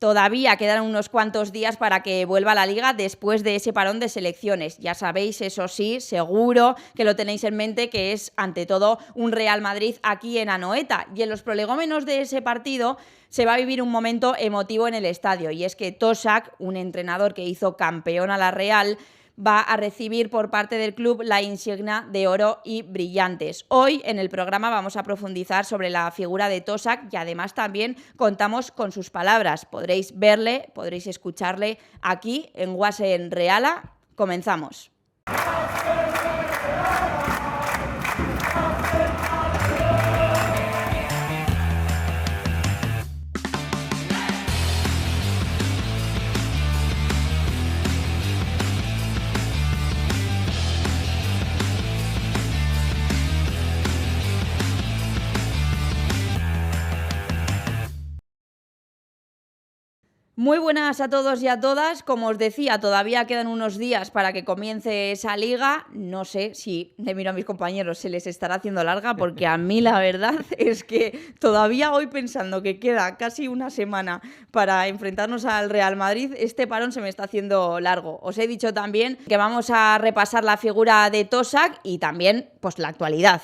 Todavía quedan unos cuantos días para que vuelva a la Liga después de ese parón de selecciones. Ya sabéis, eso sí, seguro que lo tenéis en mente, que es ante todo un Real Madrid aquí en Anoeta. Y en los prolegómenos de ese partido se va a vivir un momento emotivo en el estadio. Y es que Tosak, un entrenador que hizo campeón a la Real, va a recibir por parte del club la insignia de oro y brillantes. Hoy en el programa vamos a profundizar sobre la figura de Tosak y además también contamos con sus palabras. Podréis verle, podréis escucharle aquí en Guasen Reala. Comenzamos. Muy buenas a todos y a todas. Como os decía, todavía quedan unos días para que comience esa liga. No sé si, le miro a mis compañeros, se les estará haciendo larga, porque a mí la verdad es que todavía hoy, pensando que queda casi una semana para enfrentarnos al Real Madrid, este parón se me está haciendo largo. Os he dicho también que vamos a repasar la figura de Tosak y también pues la actualidad.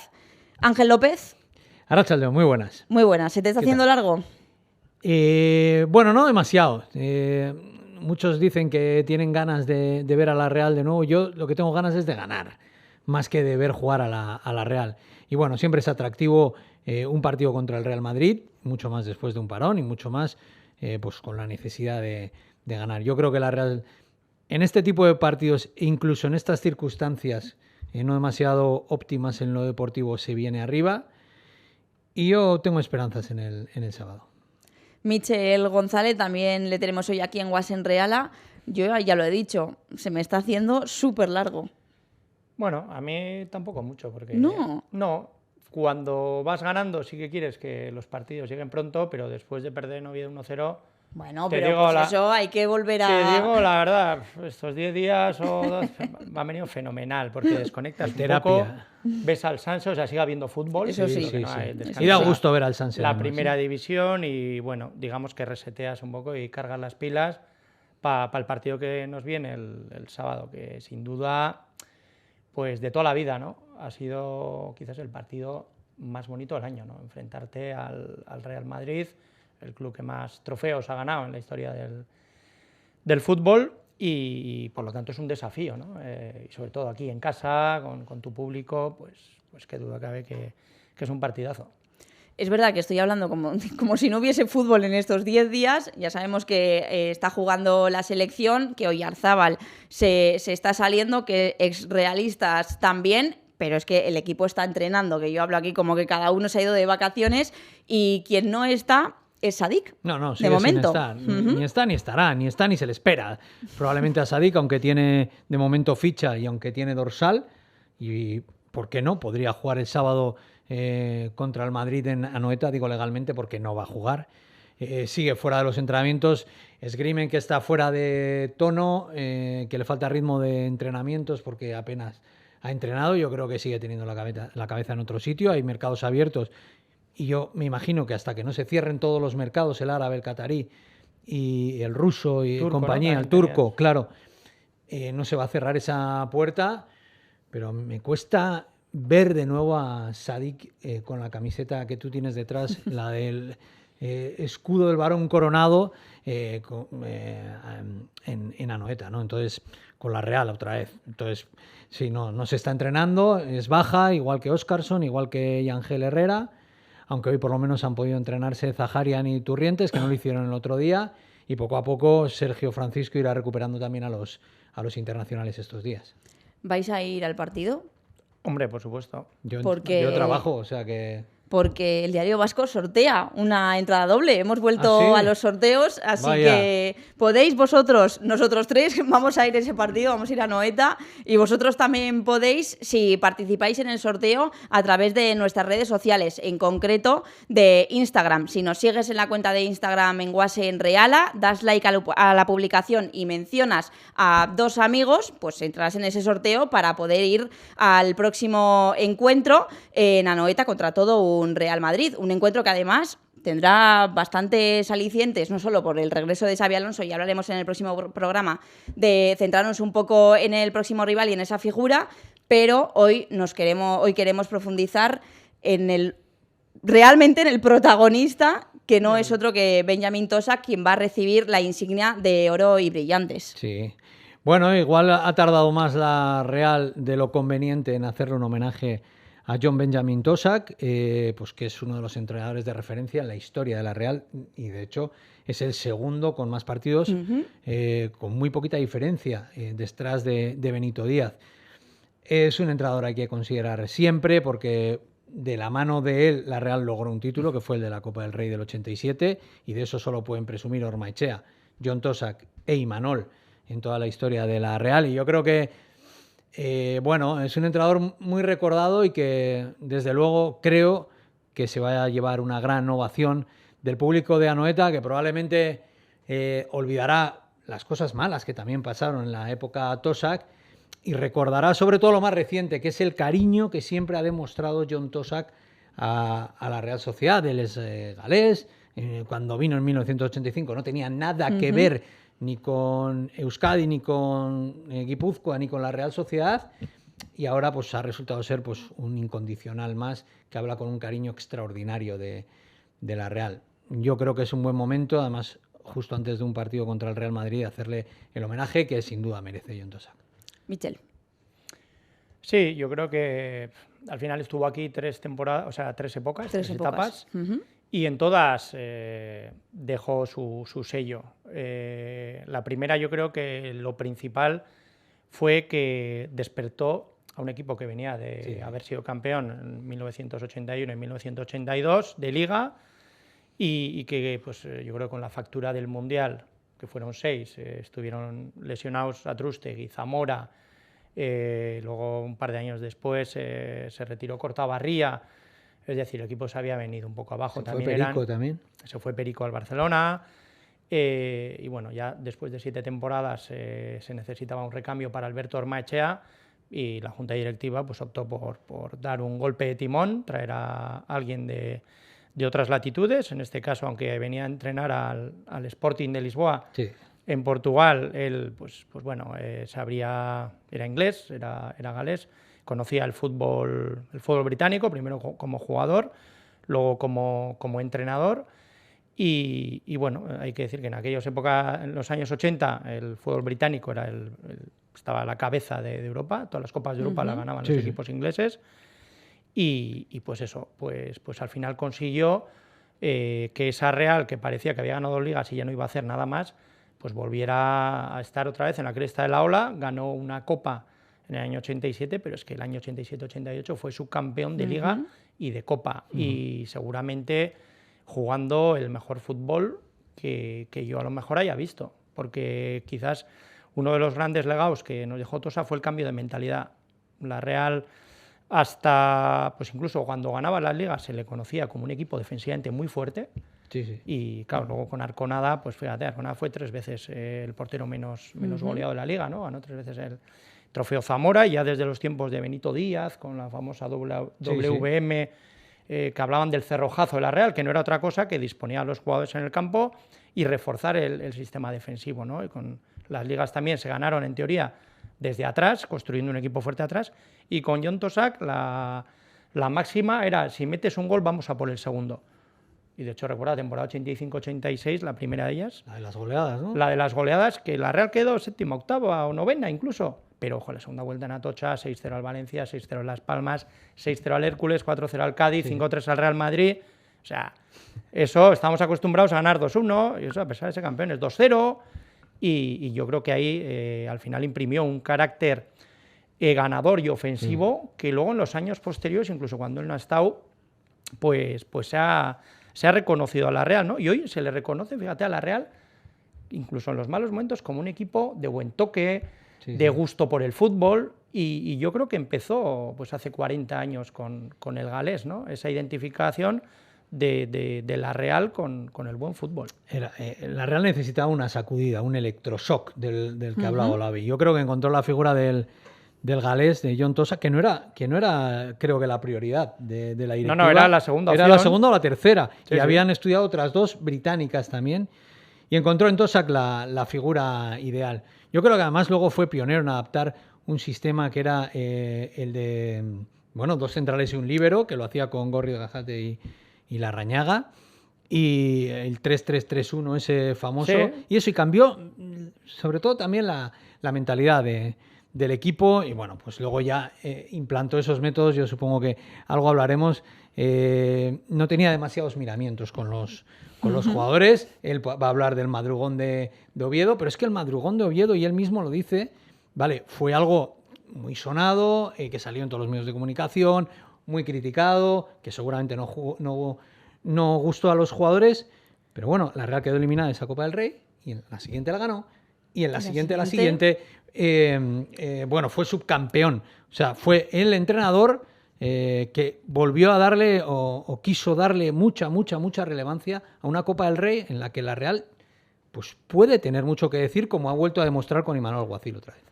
Ángel López. Arratsalde, muy buenas. Muy buenas. ¿Se te está haciendo largo? Bueno, no demasiado. Muchos dicen que tienen ganas de ver a la Real de nuevo. Yo lo que tengo ganas es de ganar, más que de ver jugar a la Real. Y bueno, siempre es atractivo un partido contra el Real Madrid, mucho más después de un parón y mucho más pues con la necesidad de ganar. Yo creo que la Real, en este tipo de partidos, incluso en estas circunstancias no demasiado óptimas en lo deportivo, se viene arriba. Y yo tengo esperanzas en el sábado. Michel González también le tenemos hoy aquí en Guasen Reala. Yo ya lo he dicho, se me está haciendo súper largo. Bueno, a mí tampoco mucho, porque no, cuando vas ganando sí que quieres que los partidos lleguen pronto, pero después de perder en Oviedo 1-0... Bueno, pero pues eso hay que volver a... Te digo la verdad, estos 10 días o 2 me han venido fenomenal, porque desconectas un poco, ves al Sanse, o sea, sigue habiendo fútbol. Eso sí. Y da gusto ver al Sanse. La primera división y, bueno, digamos que reseteas un poco y cargas las pilas para el partido que nos viene el sábado, que sin duda, pues de toda la vida, ¿no? Ha sido quizás el partido más bonito del año, ¿no? Enfrentarte al Real Madrid, el club que más trofeos ha ganado en la historia del fútbol y por lo tanto es un desafío, ¿no? Y sobre todo aquí en casa, con tu público, pues qué duda cabe que es un partidazo. Es verdad que estoy hablando como si no hubiese fútbol en estos 10 días. Ya sabemos que está jugando la selección, que Oyarzábal se está saliendo, que exrealistas también. Pero es que el equipo está entrenando, que yo hablo aquí como que cada uno se ha ido de vacaciones y quien no está es Sadik. No, de momento. Ni está ni estará, ni está ni se le espera. Probablemente a Sadik, aunque tiene de momento ficha y aunque tiene dorsal, y ¿por qué no? Podría jugar el sábado contra el Madrid en Anoeta, digo legalmente porque no va a jugar. Sigue fuera de los entrenamientos, esgrimen que está fuera de tono, que le falta ritmo de entrenamientos porque apenas ha entrenado. Yo creo que sigue teniendo la cabeza en otro sitio, hay mercados abiertos y yo me imagino que hasta que no se cierren todos los mercados, el árabe, el catarí y el ruso y turco, compañía, ¿no? El turco, claro, no se va a cerrar esa puerta, pero me cuesta ver de nuevo a Sadik con la camiseta que tú tienes detrás, la del escudo del varón coronado en Anoeta, ¿no? Entonces, con la Real otra vez. Entonces, sí, no se está entrenando, es baja, igual que Óscarson, igual que Yangel Herrera, aunque hoy por lo menos han podido entrenarse Zaharian y Turrientes, que no lo hicieron el otro día, y poco a poco Sergio Francisco irá recuperando también a los internacionales estos días. ¿Vais a ir al partido? Hombre, por supuesto. Yo trabajo, o sea que... Porque el Diario Vasco sortea una entrada doble. Hemos vuelto a los sorteos, así que podéis vosotros, nosotros tres, vamos a ir a ese partido, vamos a ir a Anoeta, y vosotros también podéis, si participáis en el sorteo, a través de nuestras redes sociales, en concreto de Instagram. Si nos sigues en la cuenta de Instagram en Guasen Reala, das like a la publicación y mencionas a 2 amigos, pues entrarás en ese sorteo para poder ir al próximo encuentro en Anoeta contra todo un Real Madrid. Un encuentro que además tendrá bastantes alicientes, no solo por el regreso de Xabi Alonso, y hablaremos en el próximo programa de centrarnos un poco en el próximo rival y en esa figura, pero hoy queremos profundizar realmente en el protagonista, que no es otro que Benjamin Tosak, quien va a recibir la insignia de oro y brillantes. Sí. Bueno, igual ha tardado más la Real de lo conveniente en hacerle un homenaje a John Benjamin Tosak, pues que es uno de los entrenadores de referencia en la historia de la Real, y de hecho es el segundo con más partidos, con muy poquita diferencia detrás de Benito Díaz. Es un entrenador que hay que considerar siempre, porque de la mano de él la Real logró un título, que fue el de la Copa del Rey del 87, y de eso solo pueden presumir Ormaechea, John Tosak e Imanol en toda la historia de la Real. Y yo creo que bueno, es un entrenador muy recordado y que desde luego creo que se va a llevar una gran ovación del público de Anoeta, que probablemente olvidará las cosas malas que también pasaron en la época Tosak y recordará sobre todo lo más reciente, que es el cariño que siempre ha demostrado John Tosak a la Real Sociedad. Él es galés, cuando vino en 1985 no tenía nada que ver ni con Euskadi, ni con Guipúzcoa, ni con la Real Sociedad, y ahora pues ha resultado ser pues un incondicional más, que habla con un cariño extraordinario de la Real. Yo creo que es un buen momento, además justo antes de un partido contra el Real Madrid, hacerle el homenaje que sin duda merece John Tosak. Michel. Sí, yo creo que al final estuvo aquí 3 temporadas, o sea, 3 épocas, 3 etapas. Y en todas dejó su sello. La primera, yo creo que lo principal fue que despertó a un equipo que venía de haber sido campeón en 1981 y 1982 de Liga, y que pues, yo creo que con la factura del Mundial, que fueron 6, estuvieron lesionados Atrústegui, Zamora, luego un par de años después se retiró Cortabarría. Es decir, el equipo se había venido un poco abajo. Se fue Perico también. Se fue Perico al Barcelona. Y bueno, ya después de 7 temporadas se necesitaba un recambio para Alberto Ormaechea, y la Junta Directiva pues, optó por dar un golpe de timón, traer a alguien de otras latitudes. En este caso, aunque venía a entrenar al Sporting de Lisboa, en Portugal, él pues bueno, era inglés, era galés. Conocía el fútbol británico, primero como jugador, luego como entrenador. Y bueno, hay que decir que en aquellas épocas, en los años 80, el fútbol británico estaba a la cabeza de Europa. Todas las Copas de Europa las ganaban los equipos ingleses. Y pues eso, pues al final consiguió que esa Real, que parecía que había ganado ligas y ya no iba a hacer nada más, pues volviera a estar otra vez en la cresta de la ola. Ganó una Copa en el año 87, pero es que el año 87-88 fue subcampeón de Liga y de Copa, y seguramente jugando el mejor fútbol que yo a lo mejor haya visto, porque quizás uno de los grandes legados que nos dejó Tosa fue el cambio de mentalidad. La Real, hasta pues incluso cuando ganaba las ligas, se le conocía como un equipo defensivamente muy fuerte. Y claro, luego con Arconada, pues fíjate, Arconada fue 3 veces el portero menos goleado de la Liga, ¿no? Ganó 3 veces el Trofeo Zamora, y ya desde los tiempos de Benito Díaz, con la famosa WM, que hablaban del cerrojazo de la Real, que no era otra cosa que disponer a los jugadores en el campo y reforzar el sistema defensivo, ¿no? Y con las ligas también se ganaron, en teoría, desde atrás, construyendo un equipo fuerte atrás, y con John Tosak la máxima era: si metes un gol, vamos a por el segundo. Y de hecho, recuerda la temporada 85-86, la primera de ellas. La de las goleadas, ¿no? La de las goleadas, que la Real quedó 7ª, 8ª o 9ª incluso. Pero, ojo, la segunda vuelta en Atocha, 6-0 al Valencia, 6-0 en Las Palmas, 6-0 al Hércules, 4-0 al Cádiz, 5-3 al Real Madrid. O sea, eso, estamos acostumbrados a ganar 2-1, y eso, a pesar de ser campeones, 2-0. Y yo creo que ahí al final imprimió un carácter ganador y ofensivo que luego en los años posteriores, incluso cuando él no ha estado, pues se ha reconocido a la Real, ¿no? Y hoy se le reconoce, fíjate, a la Real, incluso en los malos momentos, como un equipo de buen toque, de gusto por el fútbol, y yo creo que empezó pues hace 40 años con el galés, ¿no? Esa identificación de la Real con el buen fútbol. La Real necesitaba una sacudida, un electroshock del que ha hablado Lavi. Yo creo que encontró la figura del del galés, de John Tosak, que no era creo que la prioridad de la directiva. No, era la segunda opción. Era la segunda o la tercera. Sí, y sí. habían estudiado otras dos británicas también. Y encontró en Tosak la figura ideal. Yo creo que además luego fue pionero en adaptar un sistema que era el de, bueno, 2 centrales y un líbero, que lo hacía con Gorri Gajate y Larrañaga. Y el 3-3-3-1 ese famoso. Sí. Y eso, y cambió sobre todo también la mentalidad del equipo. Y bueno, pues luego ya implantó esos métodos. Yo supongo que algo hablaremos. No tenía demasiados miramientos con los jugadores. Él va a hablar del madrugón de Oviedo, pero es que el madrugón de Oviedo, y él mismo lo dice, vale, fue algo muy sonado, que salió en todos los medios de comunicación, muy criticado, que seguramente no gustó a los jugadores, pero bueno, la Real quedó eliminada de esa Copa del Rey, y en la siguiente la ganó, y en la siguiente, bueno, fue subcampeón. O sea, fue el entrenador que volvió a darle o quiso darle mucha relevancia a una Copa del Rey en la que la Real pues puede tener mucho que decir, como ha vuelto a demostrar con Imanol Alguacil otra vez.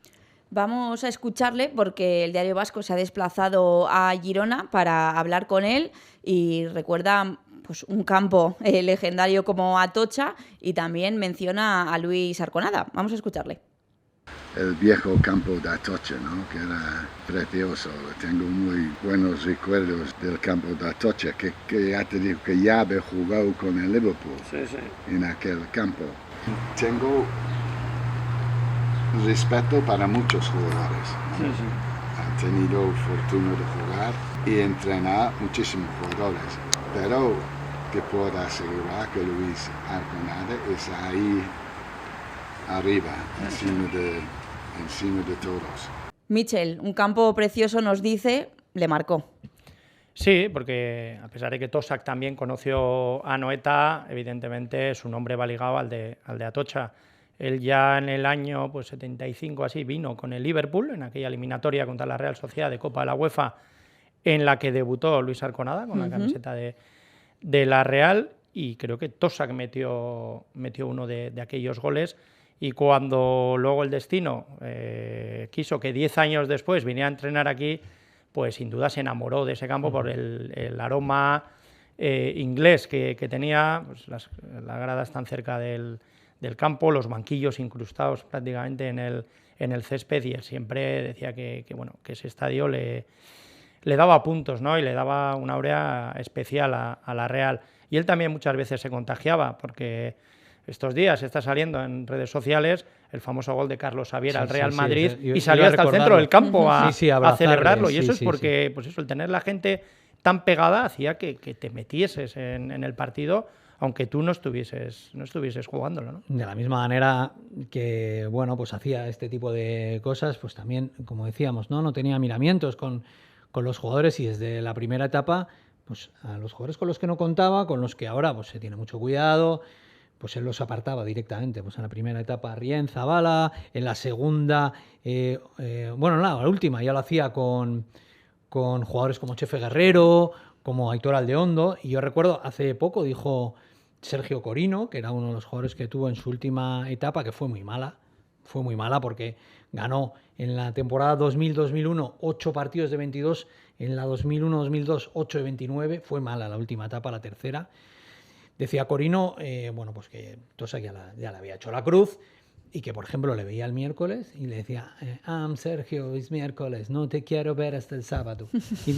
Vamos a escucharle porque el Diario Vasco se ha desplazado a Girona para hablar con él y recuerda pues un campo legendario como Atocha y también menciona a Luis Arconada. Vamos a escucharle. El viejo campo de Atocha, ¿no? Que era precioso. Tengo muy buenos recuerdos del campo de Atocha, que ya te digo que ya había jugado con el Liverpool en aquel campo. Tengo respeto para muchos jugadores, ¿no? Han tenido fortuna de jugar y entrenar muchísimos jugadores, pero te puedo asegurar que Luis Arconada está ahí arriba, encima de todos. Michel, un campo precioso nos dice, le marcó. Sí, porque a pesar de que Tosak también conoció a Anoeta, evidentemente su nombre va ligado al de Atocha. Él ya en el año 75 así vino con el Liverpool en aquella eliminatoria contra la Real Sociedad de Copa de la UEFA en la que debutó Luis Arconada con la camiseta de la Real, y creo que Tosak metió uno de aquellos goles. Y cuando luego el destino quiso que 10 años después viniera a entrenar aquí, pues sin duda se enamoró de ese campo por el aroma inglés que tenía, pues las gradas tan cerca del campo, los banquillos incrustados prácticamente en el césped, y él siempre decía que ese estadio le daba puntos, ¿no? Y le daba una aurea especial a la Real. Y él también muchas veces se contagiaba, porque estos días está saliendo en redes sociales el famoso gol de Carlos Xavier al Real Madrid, y salió hasta el centro del campo a celebrarlo. Y eso es porque pues eso, el tener la gente tan pegada hacía que te metieses en el partido, aunque tú no estuvieses jugándolo, ¿no? De la misma manera que pues hacía este tipo de cosas, pues también, como decíamos, no tenía miramientos con los jugadores, y desde la primera etapa, pues a los jugadores con los que no contaba, con los que ahora pues se tiene mucho cuidado, pues él los apartaba directamente. Pues en la primera etapa Rien, Zabala, en la segunda, la última ya lo hacía con jugadores como Chefe Guerrero, como Aitor Aldeondo, y yo recuerdo hace poco dijo Sergio Corino, que era uno de los jugadores que tuvo en su última etapa, que fue muy mala porque ganó en la temporada 2000-2001 8 partidos de 22, en la 2001-2002 8 de 29, fue mala la última etapa, la tercera. Decía Corino, pues que Tosak ya le había hecho la cruz, y que, por ejemplo, le veía el miércoles y le decía, Sergio, es miércoles, no te quiero ver hasta el sábado. Y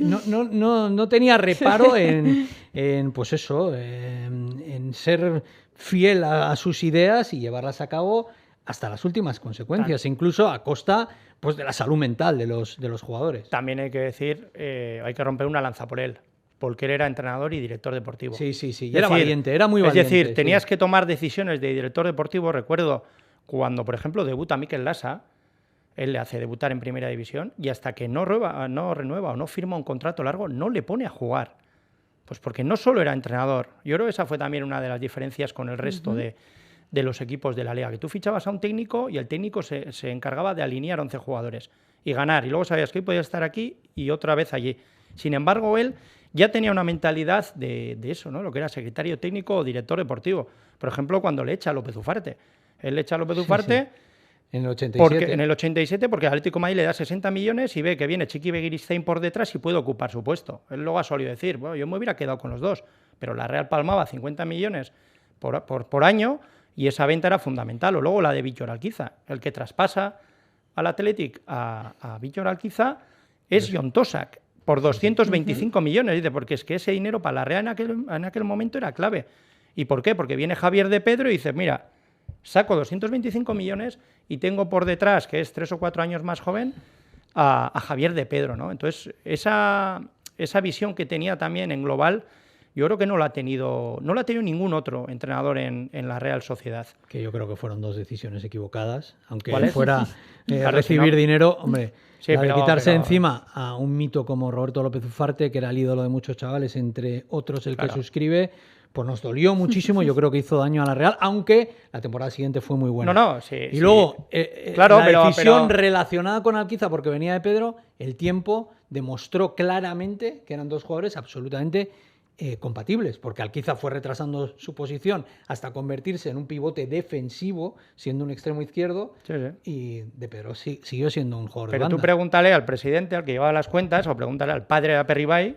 no tenía reparo en ser fiel a sus ideas y llevarlas a cabo hasta las últimas consecuencias, incluso a costa pues de la salud mental de los jugadores. También hay que decir, hay que romper una lanza por él, porque él era entrenador y director deportivo. Sí, era valiente, era muy valiente. Es decir, tenías que tomar decisiones de director deportivo. Recuerdo cuando, por ejemplo, debuta Mikel Lasa, él le hace debutar en Primera División, y hasta que no renueva o no firma un contrato largo, no le pone a jugar. Pues porque no solo era entrenador. Yo creo que esa fue también una de las diferencias con el resto de los equipos de la Liga, que tú fichabas a un técnico y el técnico se encargaba de alinear 11 jugadores y ganar, y luego sabías que hoy podía estar aquí y otra vez allí. Sin embargo, él ya tenía una mentalidad de eso, ¿no? Lo que era secretario técnico o director deportivo. Por ejemplo, cuando le echa a López Ufarte. Él le echa a López Ufarte, En el 87. Porque, en el 87, porque el Atlético de Madrid le da 60 millones y ve que viene Chiqui Begiristain por detrás y puede ocupar su puesto. Él luego ha solido decir, bueno, yo me hubiera quedado con los dos, pero la Real palmaba 50 millones por año y esa venta era fundamental. O luego la de Víctor Alquiza, el que traspasa al Athletic a Víctor Alquiza es Jon Tosak, por 225 millones, dice, porque es que ese dinero para la Real en aquel momento era clave. ¿Y por qué? Porque viene Javier de Pedro y dice, mira, saco 225 millones y tengo por detrás, que es 3 o 4 años más joven, a Javier de Pedro, ¿no? Entonces, esa visión que tenía también en global, yo creo que no la ha tenido ningún otro entrenador en la Real Sociedad. Que yo creo que fueron dos decisiones equivocadas, aunque ¿Cuál es? fuera Claro, recibir si no... dinero, hombre, Sí, la de quitarse pero... encima a un mito como Roberto López Ufarte, que era el ídolo de muchos chavales, entre otros el que suscribe, pues nos dolió muchísimo, yo creo que hizo daño a la Real, aunque la temporada siguiente fue muy buena. No, sí. Y luego, claro, la decisión relacionada con Alquiza, porque venía de Pedro, el tiempo demostró claramente que eran dos jugadores absolutamente compatibles, porque Alquiza fue retrasando su posición hasta convertirse en un pivote defensivo, siendo un extremo izquierdo, y de Pedro siguió siendo un jugador de banda. Pero tú pregúntale al presidente, al que llevaba las cuentas, o pregúntale al padre de Aperribay,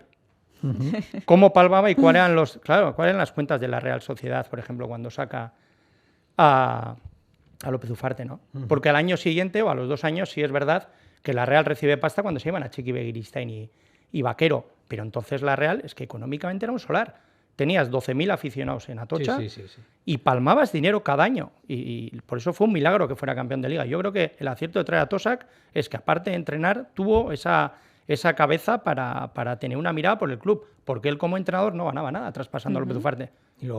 cómo palmaba y cuáles eran las cuentas de la Real Sociedad, por ejemplo, cuando saca a López Ufarte, ¿no? Porque al año siguiente o a los 2 años sí es verdad que la Real recibe pasta cuando se llevan a Chiqui Begiristain y Vaquero, pero entonces la Real es que económicamente era un solar. Tenías 12.000 aficionados en Atocha y palmabas dinero cada año y por eso fue un milagro que fuera campeón de Liga. Yo creo que el acierto de traer a Tosak es que aparte de entrenar tuvo esa cabeza para tener una mirada por el club, porque él como entrenador no ganaba nada traspasando a López Ufarte.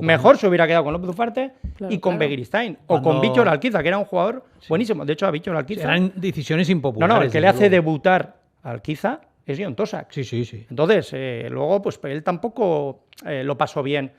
Mejor se hubiera quedado con López Ufarte y con Begiristain, o con Víctor Alquiza, que era un jugador buenísimo. De hecho, a Víctor Alquiza... Eran decisiones impopulares. No, el que le hace debutar a Alquiza es Jon Tosak. Sí. Entonces, luego, pues él tampoco lo pasó bien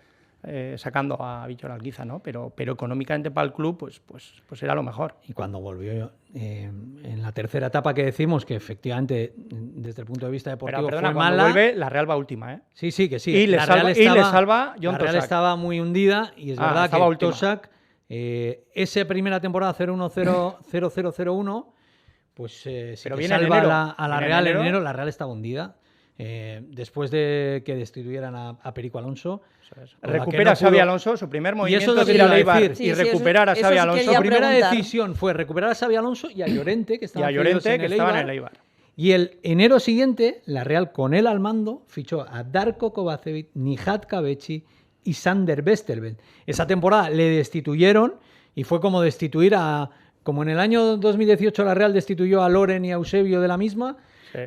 sacando a Víctor Alquiza, ¿no? Pero económicamente para el club, pues era lo mejor. Y cuando volvió en la tercera etapa que decimos, que efectivamente, desde el punto de vista deportivo, pero perdona, fue cuando mala. Vuelve, la Real va última, ¿eh? Sí, que sí. Y le salva Jon Tosak. La Real estaba muy hundida y es verdad que última. Tosak, esa primera temporada 0-1-0-0-0-0-1, pues se salva a la Real en enero. La Real estaba hundida. Después de que destituyeran a Perico Alonso, recupera a Xabi Alonso, su primer movimiento es ir a Eibar y recuperar a Xabi Alonso. Su primera decisión fue recuperar a Xabi Alonso y a Llorente, que estaban en el Eibar. Y el enero siguiente, la Real, con él al mando, fichó a Darko Kovacevic, Nihat Kabechi y Sander Westerveld. Esa temporada le destituyeron y fue como destituir como en el año 2018 la Real destituyó a Loren y a Eusebio de la misma.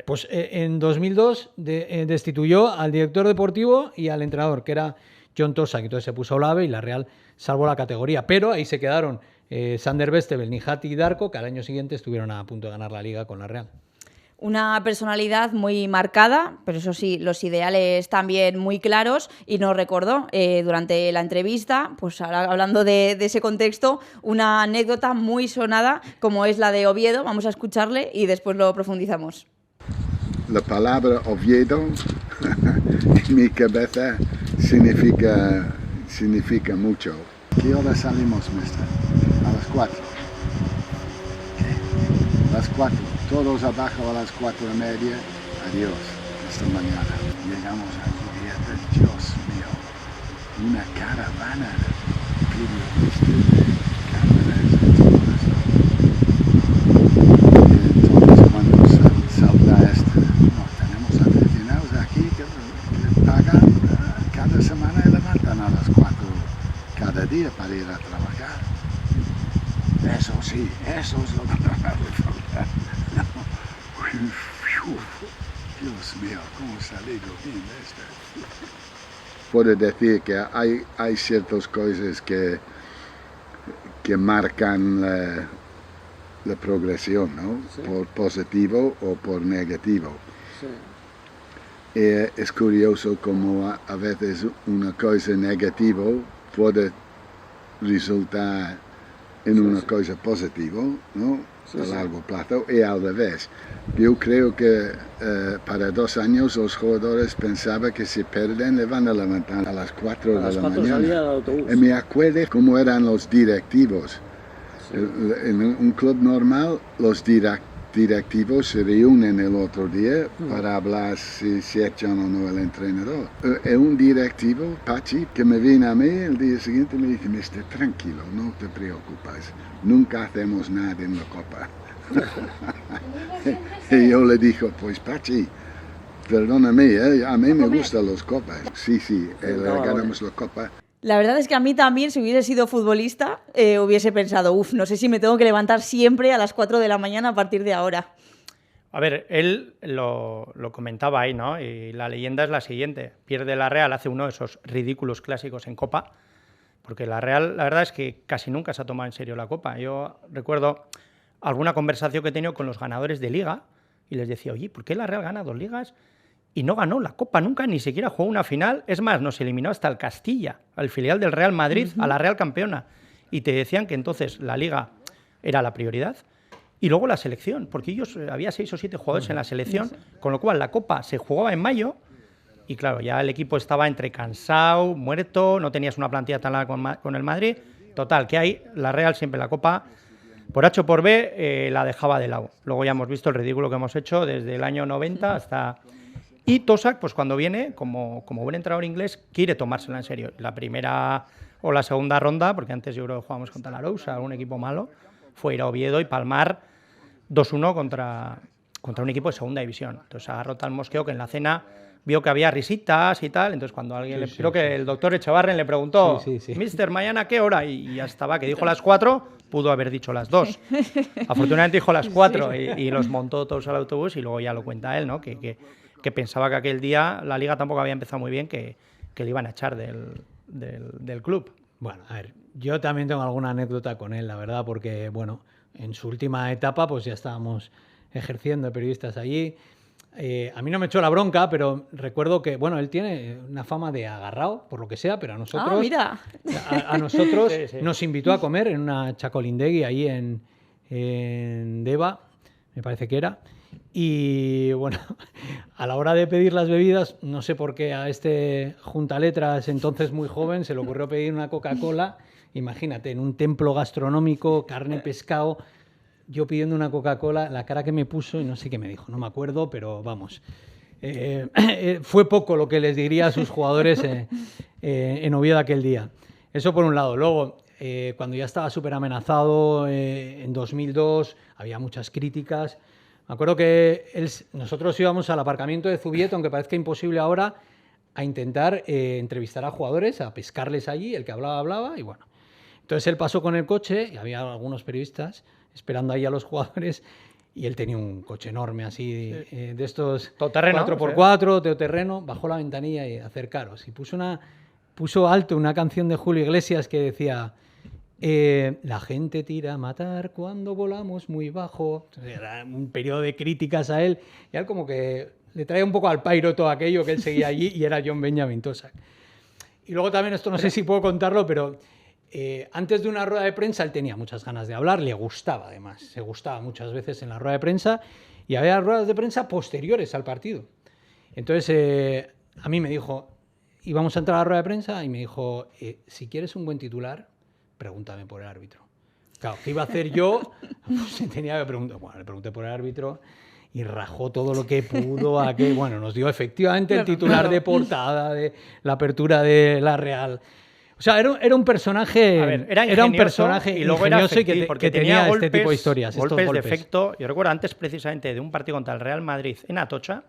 Pues en 2002 destituyó al director deportivo y al entrenador, que era Jon Tosak. Entonces se puso Olave y la Real salvó la categoría. Pero ahí se quedaron Sander Westerveld, Nihat y Darko, que al año siguiente estuvieron a punto de ganar la Liga con la Real. Una personalidad muy marcada, pero eso sí, los ideales también muy claros, y nos recordó durante la entrevista, pues ahora hablando de ese contexto, una anécdota muy sonada como es la de Oviedo. Vamos a escucharle y después lo profundizamos. La palabra Oviedo en mi cabeza significa mucho. ¿Qué hora salimos, mister? A las 4. ¿Qué? A las 4. Todos abajo a las 4:30. Adiós. Esta mañana. Llegamos aquí y Dios mío, una caravana de periodistas, de cámaras y todo eso. Entonces cuando saldrá tenemos aficionados aquí que pagan cada semana y levantan a las 4 cada día para ir a trabajar. Eso sí, eso es lo que me va a faltar. Dios mío, cómo ha salido bien esto. Puedo decir que hay ciertas cosas que marcan la progresión, ¿no? Sí. Por positivo o por negativo. Sí. Es curioso cómo a veces una cosa negativa puede resultar en una cosa positiva, ¿no? A largo plazo y al revés. Yo creo que para 2 años los jugadores pensaban que si pierden le van a levantar a las 4 de la mañana. Y me acuerdo cómo eran los directivos. En un club normal, los directivos se reúnen el otro día para hablar si echan o no el entrenador. Un directivo, Pachi, que me viene a mí el día siguiente me dice, mister, tranquilo, no te preocupes, nunca hacemos nada en la Copa. Y yo le digo, pues Pachi, perdóname, a mí me gustan las copas. Sí, ganamos la Copa. La verdad es que a mí también, si hubiese sido futbolista, hubiese pensado, no sé si me tengo que levantar siempre a las 4 de la mañana a partir de ahora. A ver, él lo comentaba ahí, ¿no? Y la leyenda es la siguiente. Pierde la Real, hace uno de esos ridículos clásicos en Copa, porque la Real, la verdad es que casi nunca se ha tomado en serio la Copa. Yo recuerdo alguna conversación que he tenido con los ganadores de Liga y les decía, oye, ¿por qué la Real gana 2 ligas y no ganó la Copa nunca, ni siquiera jugó una final? Es más, nos eliminó hasta el Castilla, al filial del Real Madrid, a la Real campeona. Y te decían que entonces la Liga era la prioridad y luego la selección, porque ellos había 6 o 7 jugadores en la selección, con lo cual la Copa se jugaba en mayo y claro, ya el equipo estaba entre cansado, muerto, no tenías una plantilla tan larga con el Madrid. Total, que ahí la Real siempre la Copa, por H o por B, la dejaba de lado. Luego ya hemos visto el ridículo que hemos hecho desde el año 90 hasta... Y Tosak, pues cuando viene, como buen entrenador inglés, quiere tomársela en serio. La primera o la segunda ronda, porque antes yo creo que jugábamos contra la Arousa, un equipo malo, fue ir a Oviedo y palmar 2-1 contra un equipo de segunda división. Entonces agarró tal mosqueo que en la cena vio que había risitas y tal, entonces cuando alguien, creo que el doctor Echevarren le preguntó, mister, ¿mañana qué hora? Y ya estaba, que dijo las 4, pudo haber dicho las 2. Afortunadamente dijo las 4 y los montó todos al autobús y luego ya lo cuenta él, ¿no? Que pensaba que aquel día la Liga tampoco había empezado muy bien, que le iban a echar del club. Bueno, a ver, yo también tengo alguna anécdota con él, la verdad, porque, bueno, en su última etapa pues ya estábamos ejerciendo de periodistas allí. A mí no me echó la bronca, pero recuerdo que, bueno, él tiene una fama de agarrado, por lo que sea, pero a nosotros, mira. a nosotros nos invitó a comer en una chacolindegui ahí en Deva, me parece que era. Y bueno, a la hora de pedir las bebidas, no sé por qué a este juntaletras, entonces muy joven, se le ocurrió pedir una Coca-Cola. Imagínate, en un templo gastronómico, carne, pescado, yo pidiendo una Coca-Cola, la cara que me puso y no sé qué me dijo, no me acuerdo, pero vamos. Fue poco lo que les diría a sus jugadores en Oviedo aquel día. Eso por un lado. Luego, cuando ya estaba súper amenazado, en 2002, había muchas críticas. Me acuerdo que nosotros íbamos al aparcamiento de Zubieta, aunque parezca imposible ahora, a intentar entrevistar a jugadores, a pescarles allí, el que hablaba, y bueno. Entonces él pasó con el coche, y había algunos periodistas esperando ahí a los jugadores, y él tenía un coche enorme así, de estos todoterreno, 4x4, todoterreno, bajó la ventanilla y acercaros, y puso alto una canción de Julio Iglesias que decía... la gente tira a matar cuando volamos muy bajo. Era un periodo de críticas a él y a él como que le traía un poco al pairo todo aquello que él seguía allí y era John Benjamin Tosak. Y luego también, esto no sé si puedo contarlo, pero antes de una rueda de prensa él tenía muchas ganas de hablar, le gustaba además, se gustaba muchas veces en la rueda de prensa y había ruedas de prensa posteriores al partido. Entonces a mí me dijo, íbamos a entrar a la rueda de prensa y me dijo, si quieres un buen titular, pregúntame por el árbitro. Claro, ¿qué iba a hacer yo? Pues tenía que preguntar. Bueno, le pregunté por el árbitro y rajó todo lo que pudo. Bueno, nos dio efectivamente el titular de portada de la apertura de la Real. O sea, era un personaje. A ver, era un personaje y luego era efectivo, porque tenía golpes, este tipo de historias. Golpes de efecto. Yo recuerdo antes precisamente de un partido contra el Real Madrid en Atocha,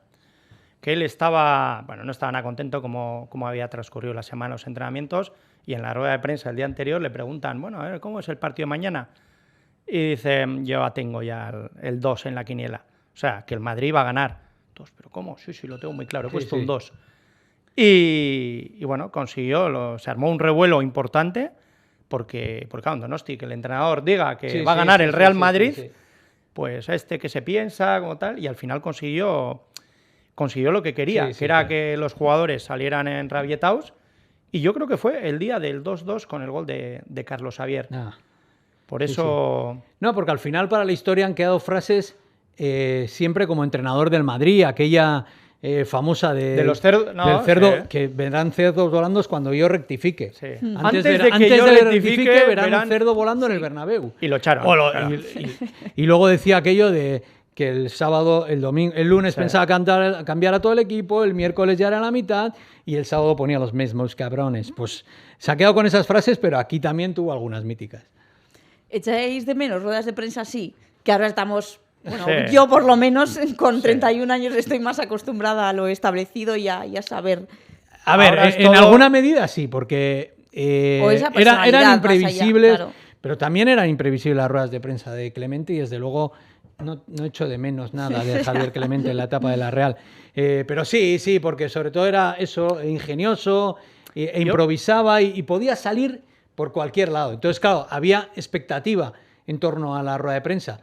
que él estaba, bueno, no estaba nada contento como había transcurrido la semana los entrenamientos, y en la rueda de prensa el día anterior le preguntan, bueno, a ver, ¿cómo es el partido de mañana? Y dice, yo tengo ya el 2 en la quiniela. O sea, que el Madrid va a ganar. Entonces, ¿pero cómo? Sí, lo tengo muy claro, he puesto un 2. Y bueno, consiguió, se armó un revuelo importante, porque claro, Donosti, que el entrenador diga que va a ganar el Real Madrid, pues que se piensa como tal, y al final consiguió lo que quería, que era que los jugadores salieran enrabietados, y yo creo que fue el día del 2-2 con el gol de Carlos Xavier. Por eso... No, porque al final para la historia han quedado frases siempre como entrenador del Madrid, aquella famosa De los cerdos, no, del cerdo, sí. que verán cerdos volando cuando yo rectifique. Sí. Antes de de que yo rectifique, verán un cerdo volando en el Bernabéu. Y lo echaron. Claro. Y luego decía aquello de que el sábado, el lunes Sí. pensaba cambiar a todo el equipo, el miércoles ya era la mitad y el sábado ponía los mismos cabrones. Pues se ha quedado con esas frases, pero aquí también tuvo algunas míticas. ¿Echáis de menos ruedas de prensa? Sí, que ahora estamos... Bueno, Sí. yo por lo menos con 31 años estoy más acostumbrada a lo establecido y a saber... A ver, Ahora es en todo- alguna medida sí, porque O esa personalidad eran más allá, imprevisibles, claro. pero también eran imprevisibles las ruedas de prensa de Clemente y desde luego no echo de menos nada de Javier Clemente en la etapa de la Real. Pero sí, porque sobre todo era eso, ingenioso, e improvisaba y podía salir por cualquier lado. Entonces, claro, había expectativa en torno a la rueda de prensa.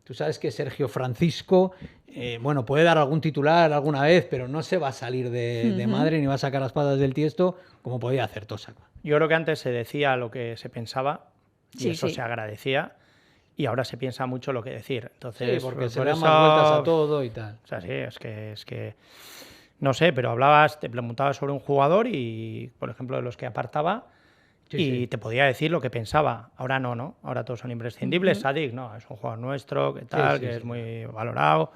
Tú sabes que Sergio Francisco, bueno, puede dar algún titular alguna vez, pero no se va a salir de madre ni va a sacar las patas del tiesto como podía hacer Tosak. Yo creo que antes se decía lo que se pensaba y Sí, eso sí. se agradecía y ahora se piensa mucho lo que decir. Entonces, Sí, porque se por dan eso- más vueltas a todo y tal. O sea, sí, es que no sé, pero te preguntabas sobre un jugador y, por ejemplo, de los que apartaba Sí, y sí. te podía decir lo que pensaba. Ahora no. Ahora todos son imprescindibles. Sadik, no, es un jugador nuestro, que tal, sí, que sí, es muy valorado,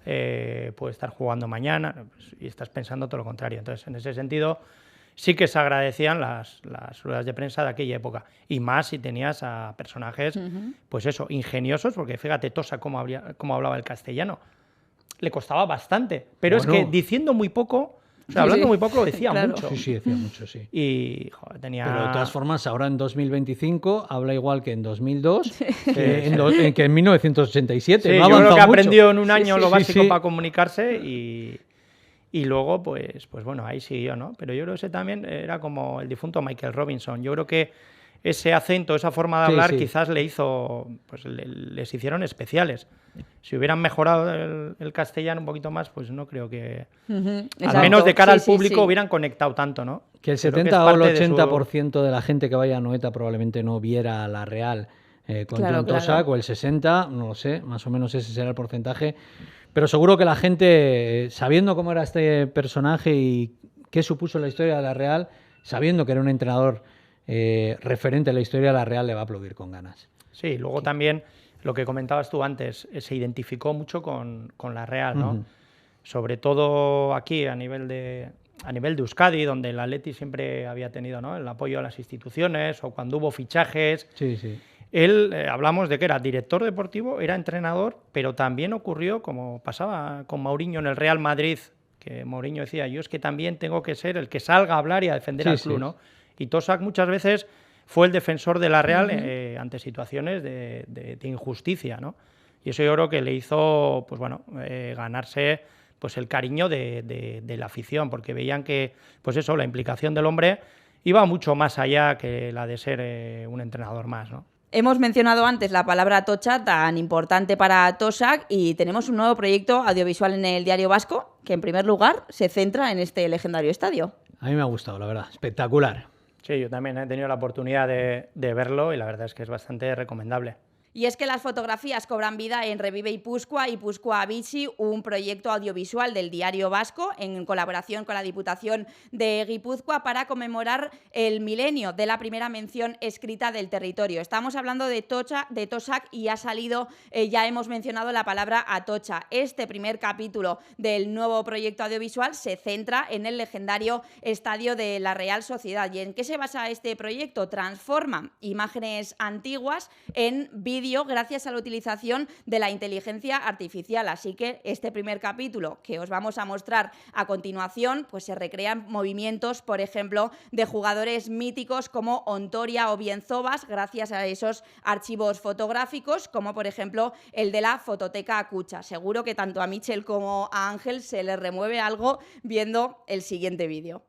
puede estar jugando mañana pues, y estás pensando todo lo contrario. Entonces, en ese sentido, sí que se agradecían las ruedas de prensa de aquella época. Y más si tenías a personajes, pues eso, ingeniosos, porque fíjate, Tosa cómo hablaba el castellano. Le costaba bastante, pero es Bueno. que diciendo muy poco, o sea, Sí, hablando sí. muy poco lo decía Claro. mucho. Sí, decía mucho, sí. Y joder, tenía... Pero de todas formas, ahora en 2025 habla igual que en 2002, Sí. que en 1987. Sí, no ha yo creo avanzado que mucho. aprendió en un año lo sí, básico sí. para comunicarse y luego, pues bueno, ahí siguió, ¿no? Pero yo creo que ese también era como el difunto Michael Robinson. Yo creo que ese acento, esa forma de Sí, hablar, sí. quizás les hicieron especiales. Si hubieran mejorado el castellano un poquito más, pues no creo que, al Exacto. menos de cara Sí, al sí, público, sí. hubieran conectado tanto, ¿no? Que el Creo es 70 o el parte de su- 80% de la gente que vaya a Noeta probablemente no viera a la Real con Claro, John Tosak, claro. o el 60, no lo sé, más o menos ese será el porcentaje. Pero seguro que la gente, sabiendo cómo era este personaje y qué supuso en la historia de la Real, sabiendo que era un entrenador referente en la historia de la Real, le va a aplaudir con ganas. Sí, luego también lo que comentabas tú antes, se identificó mucho con la Real, ¿no? Ujú. Sobre todo aquí a nivel de Euskadi, donde el Atleti siempre había tenido, ¿no?, el apoyo a las instituciones o cuando hubo fichajes. Sí, sí. Él, hablamos de que era director deportivo, era entrenador, pero también ocurrió, como pasaba con Mourinho en el Real Madrid, que Mourinho decía, yo es que también tengo que ser el que salga a hablar y a defender Sí, al sí. club, ¿no? Y Tosak muchas veces fue el defensor de la Real ante situaciones de injusticia, ¿no? Y eso yo creo que le hizo, pues bueno, ganarse pues el cariño de la afición, porque veían que, pues eso, la implicación del hombre iba mucho más allá que la de ser un entrenador más, ¿no? Hemos mencionado antes la palabra tocha, tan importante para Tosak, y tenemos un nuevo proyecto audiovisual en el Diario Vasco, que en primer lugar se centra en este legendario estadio. A mí me ha gustado, la verdad. Espectacular. Sí, yo también he tenido la oportunidad de verlo y la verdad es que es bastante recomendable. Y es que las fotografías cobran vida en Revive Ipuzkoa y Ipuzkoa Bizi, un proyecto audiovisual del Diario Vasco en colaboración con la Diputación de Guipúzcoa para conmemorar el milenio de la primera mención escrita del territorio. Estamos hablando de Tosak y ha salido, ya hemos mencionado la palabra Atocha. Este primer capítulo del nuevo proyecto audiovisual se centra en el legendario estadio de la Real Sociedad. ¿Y en qué se basa este proyecto? Transforma imágenes antiguas en vídeo gracias a la utilización de la inteligencia artificial. Así que este primer capítulo que os vamos a mostrar a continuación, pues se recrean movimientos, por ejemplo, de jugadores míticos como Ontoria o Bienzobas, gracias a esos archivos fotográficos, como por ejemplo el de la Fototeca Cucha. Seguro que tanto a Michel como a Ángel se les remueve algo viendo el siguiente vídeo.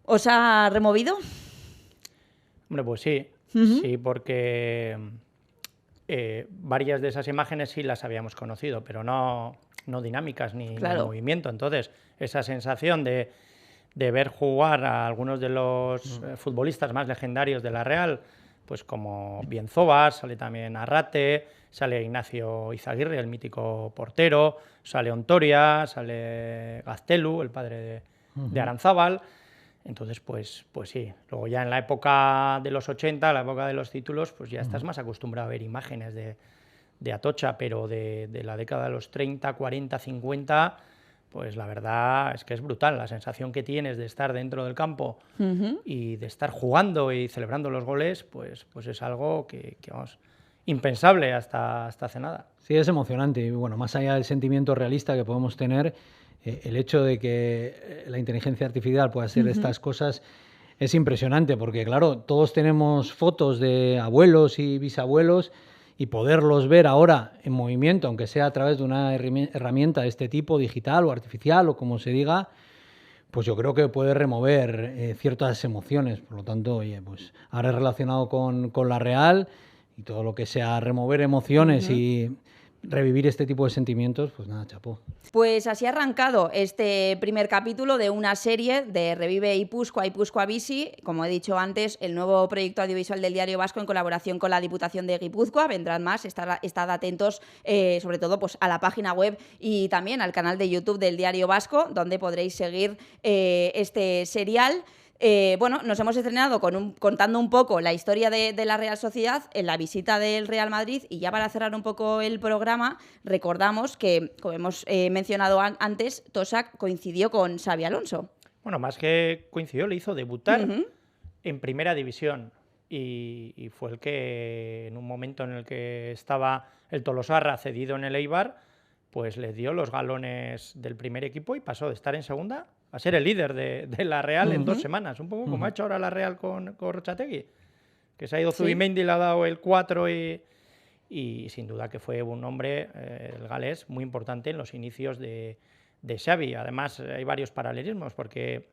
¿Os ha removido? Hombre, pues sí, sí, porque varias de esas imágenes sí las habíamos conocido, pero no dinámicas ni movimiento. Entonces, esa sensación de ver jugar a algunos de los futbolistas más legendarios de la Real, pues como Bienzobas, sale también Arrate, sale Ignacio Izaguirre, el mítico portero, sale Ontoria, sale Gaztelu, el padre de Aranzábal. Entonces, pues sí. Luego ya en la época de los 80, la época de los títulos, pues ya estás más acostumbrado a ver imágenes de Atocha, pero de la década de los 30, 40, 50, pues la verdad es que es brutal. La sensación que tienes de estar dentro del campo y de estar jugando y celebrando los goles, pues es algo que vamos, impensable hasta hace nada. Sí, es emocionante. Y bueno, más allá del sentimiento realista que podemos tener, el hecho de que la inteligencia artificial pueda hacer estas cosas es impresionante, porque claro, todos tenemos fotos de abuelos y bisabuelos y poderlos ver ahora en movimiento, aunque sea a través de una herramienta de este tipo, digital o artificial o como se diga, pues yo creo que puede remover ciertas emociones. Por lo tanto, oye, pues ahora es relacionado con la Real y todo lo que sea remover emociones y revivir este tipo de sentimientos, pues nada, chapó. Pues así ha arrancado este primer capítulo de una serie de Revive Ipuzkoa Bizi. Como he dicho antes, el nuevo proyecto audiovisual del Diario Vasco en colaboración con la Diputación de Guipúzcoa. Vendrán más, estad atentos sobre todo pues, a la página web y también al canal de YouTube del Diario Vasco, donde podréis seguir este serial. Bueno, nos hemos estrenado contando un poco la historia de la Real Sociedad en la visita del Real Madrid, y ya para cerrar un poco el programa, recordamos que, como hemos mencionado antes, Tosak coincidió con Xabi Alonso. Bueno, más que coincidió, le hizo debutar en Primera División y fue el que, en un momento en el que estaba el Tolosarra cedido en el Eibar, pues le dio los galones del primer equipo y pasó de estar en segunda a ser el líder de la Real en 2 semanas, un poco como ha hecho ahora la Real con Rochategui, que se ha ido Zubimendi, le ha dado el 4 y sin duda que fue un hombre, el galés, muy importante en los inicios de Xavi. Además, hay varios paralelismos, porque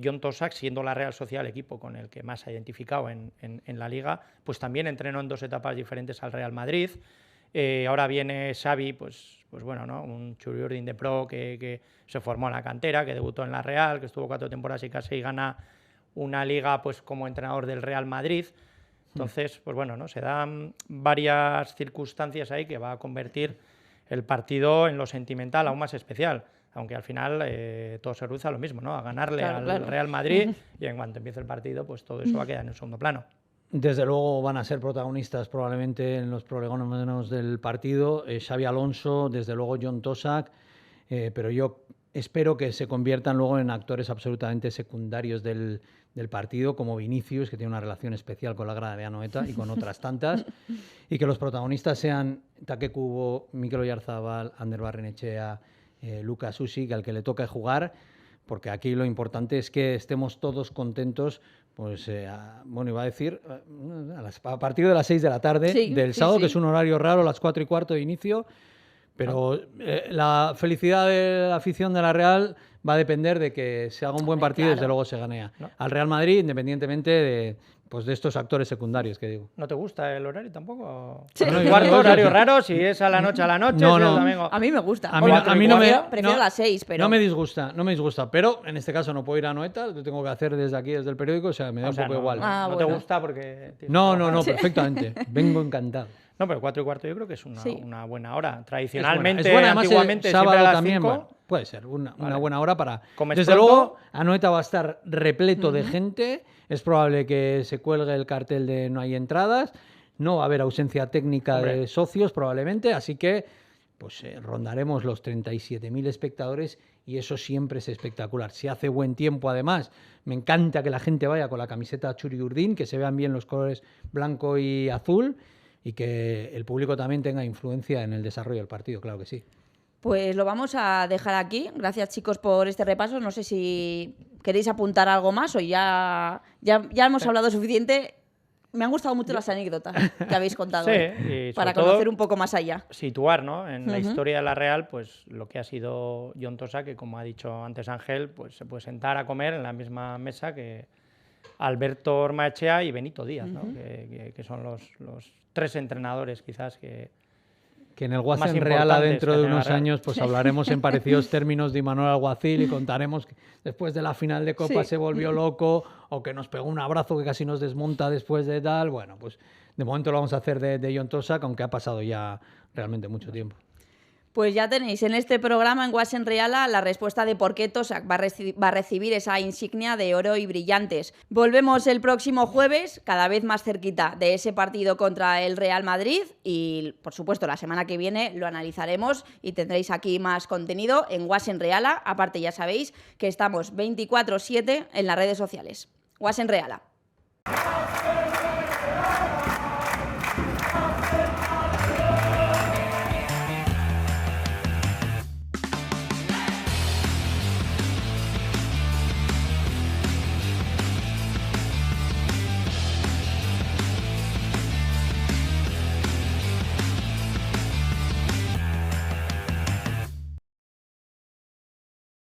Jon Tosak, siendo la Real Sociedad el equipo con el que más se ha identificado en la Liga, pues también entrenó en 2 etapas diferentes al Real Madrid. Ahora viene Xavi, pues bueno, ¿no? Un Churiurdin de pro que se formó en la cantera, que debutó en la Real, que estuvo 4 temporadas y casi gana una liga pues como entrenador del Real Madrid. Entonces, pues bueno, ¿no? Se dan varias circunstancias ahí que va a convertir el partido en lo sentimental aún más especial, aunque al final todo se reduce a lo mismo, ¿no? A ganarle al Real Madrid y en cuanto empiece el partido, pues todo eso va a quedar en un segundo plano. Desde luego van a ser protagonistas probablemente en los prolegómenos del partido Xabi Alonso, desde luego Jon Tosak, pero yo espero que se conviertan luego en actores absolutamente secundarios del partido, como Vinicius, que tiene una relación especial con la grada de Anoeta y con otras tantas, y que los protagonistas sean Take Kubo, Mikel Oyarzabal, Ander Barrenechea, Lucas Usyk, al que le toca jugar, porque aquí lo importante es que estemos todos contentos. Pues, bueno, iba a decir, a partir de las 6 de la tarde del sábado, que es un horario raro, las 4:15 de inicio, pero la felicidad de la afición de la Real va a depender de que se haga un buen partido y desde luego se gane al Real Madrid, independientemente de estos actores secundarios que digo. ¿No te gusta el horario tampoco? Sí. Bueno, cuarto horario raro, si es a la noche, No. domingo. A mí me gusta. A mí no me prefiero las 6, pero no me disgusta, pero en este caso no puedo ir a Anoeta, lo tengo que hacer desde aquí, desde el periódico, o sea, me da un poco igual. Ah, no bueno. te gusta porque... No, perfectamente. Vengo encantado. No, pero 4:15 yo creo que es una buena hora. Tradicionalmente, es buena. Además, antiguamente, sábado siempre a las también, 5. bueno, puede ser una buena hora para... ¿Comes Desde pronto? luego, Anoeta va a estar repleto de gente. Es probable que se cuelgue el cartel de no hay entradas. No va a haber ausencia técnica de socios, probablemente. Así que pues rondaremos los 37.000 espectadores y eso siempre es espectacular. Si hace buen tiempo, además, me encanta que la gente vaya con la camiseta Churiurdin, que se vean bien los colores blanco y azul, y que el público también tenga influencia en el desarrollo del partido, claro que sí. Pues lo vamos a dejar aquí. Gracias, chicos, por este repaso. No sé si queréis apuntar algo más o ya hemos hablado suficiente. Me han gustado mucho las anécdotas que habéis contado Sí, hoy, y para sobre todo conocer un poco más allá. situar, ¿no?, en la historia de la Real, pues lo que ha sido Jon Tosa, que como ha dicho antes Ángel, pues se puede sentar a comer en la misma mesa que Alberto Ormaechea y Benito Díaz, ¿no? Que son los 3 entrenadores quizás que en el más Guasen Real importantes dentro que de tiene la unos Real. años pues hablaremos en parecidos términos de Imanol Alguacil y contaremos que después de la final de Copa Sí. se volvió loco o que nos pegó un abrazo que casi nos desmonta después de tal. Bueno, pues de momento lo vamos a hacer de Jon Tosa, aunque ha pasado ya realmente mucho tiempo. Pues ya tenéis en este programa, en Guasen Reala, la respuesta de por qué Tosak va a recibir esa insignia de oro y brillantes. Volvemos el próximo jueves, cada vez más cerquita de ese partido contra el Real Madrid y, por supuesto, la semana que viene lo analizaremos y tendréis aquí más contenido en Guasen Reala. Aparte, ya sabéis que estamos 24/7 en las redes sociales. Guasen Reala.